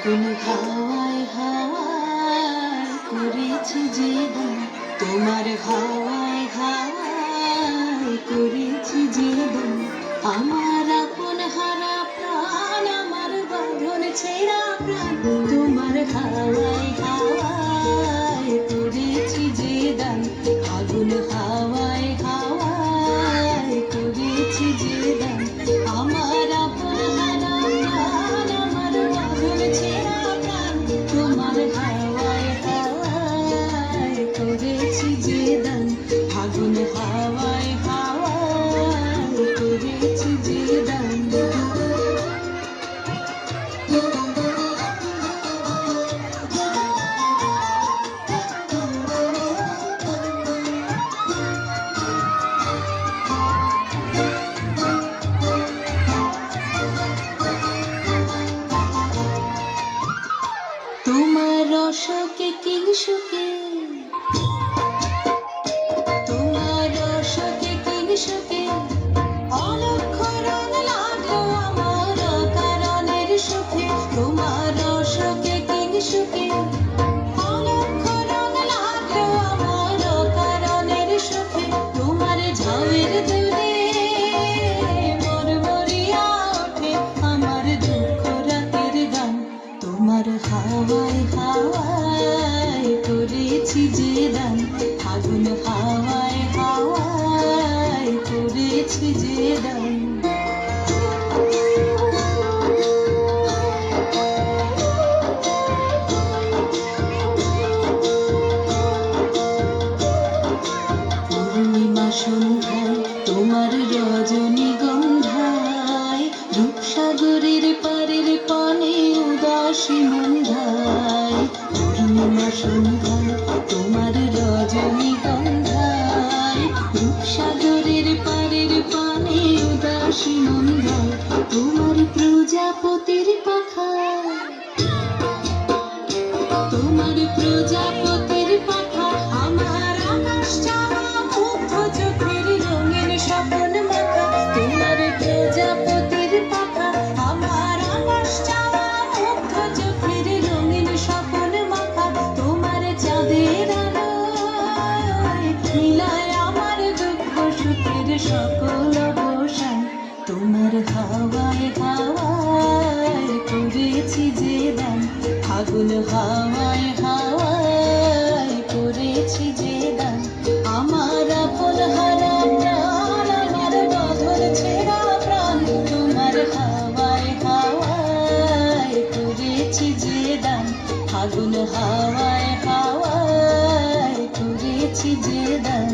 ফাগুন হাওয়ায় হাওয়ায় করেছি যে দান, তোমার হাওয়ায় হাওয়ায় করেছি যে দান। আমার আপন হারা প্রাণ, আমার বাঁধন ছেঁড়া প্রাণ, তোমার হাওয়ায় হাওয়ায় করেছি যে দান। ফাগুন হাওয়ায় হাওয়ায় করেছি যে দান। আমার আপন হারা প্রাণ, আমার বাঁধন ছেঁড়া প্রাণ, তোমার হাওয়ায় হাওয়ায় করেছি যে দান। ফাগুন হাওয়ায় হাওয়ায় করেছি যে দান। তোমার রসকে কিংসুকে, তোমার রসকে কিংসুকে অলক্ষ রং লাগলো আমার কারণের সুখে। তোমার রসকে কিংসুকে অলক্ষ রং লাগলো আমার কারণের সুখে। তোমার ঝাউয়ের দুলে মরমরিয়া ওঠে আমার দুঃখ রাতের গান। তোমার হাওয়ায় হাওয়ায় করেছি যে দান। ফাগুন হাওয়ায় হাওয়ায় করেছি যে দান। পূর্ণিমা সন্ধ্যায় তোমার রজনীগন্ধায়, রূপসাগরের পারের পানে উদাসী মন্ধায়। পূর্ণিমা সন্ধ্যায় তোমার রজনীগন্ধায়, রূপসাগরের পারের পানে উদাসী মন্ধায়। তোমার প্রজাপতির পাখা, তোমার প্রজাপতির পাখা আমার আকাশ চাওয়া মুগ্ধ চোখের রঙের স্বপ্ন মাখা। তোমার প্রজাপতির পাখা আমার আকাশ চাওয়া মুগ্ধ চোখের রঙের স্বপ্ন মাখা। তোমার চাঁদের আলোয় মিলায় আমার দুঃখ সুখের সকল অবসান। তোমার হাওয়ায় হাওয়ায় করেছি যে দান। ফাগুন হাওয়ায় হাওয়ায় করেছি যে দান। আমার আপন হারা প্রাণ, আমার বাঁধন ছেঁড়া প্রাণ, তোমার হাওয়ায় হাওয়ায় করেছি যে দান। ফাগুন হাওয়ায় হাওয়ায় করেছি যে দান।